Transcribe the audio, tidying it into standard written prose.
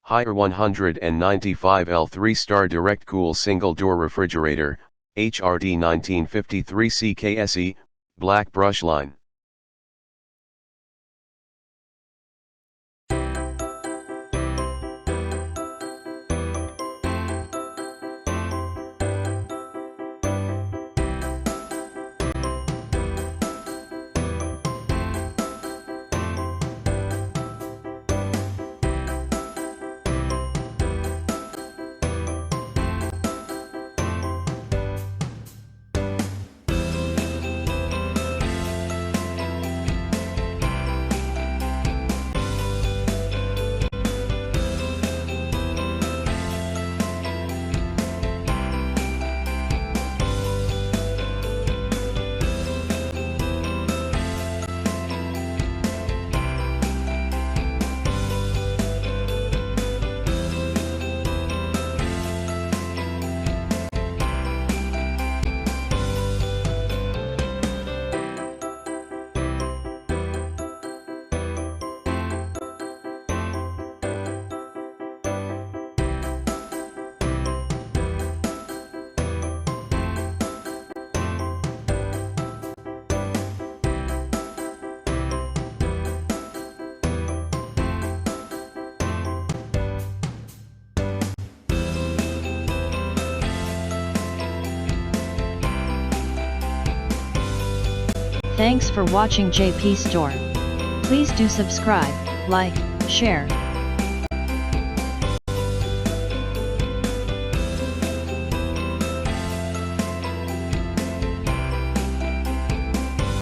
HRD 195L 3-star DirectCool single-door refrigerator, HRD 1953CKS, black Brushline. Thanks for watching JP Store. Please do subscribe, like, share,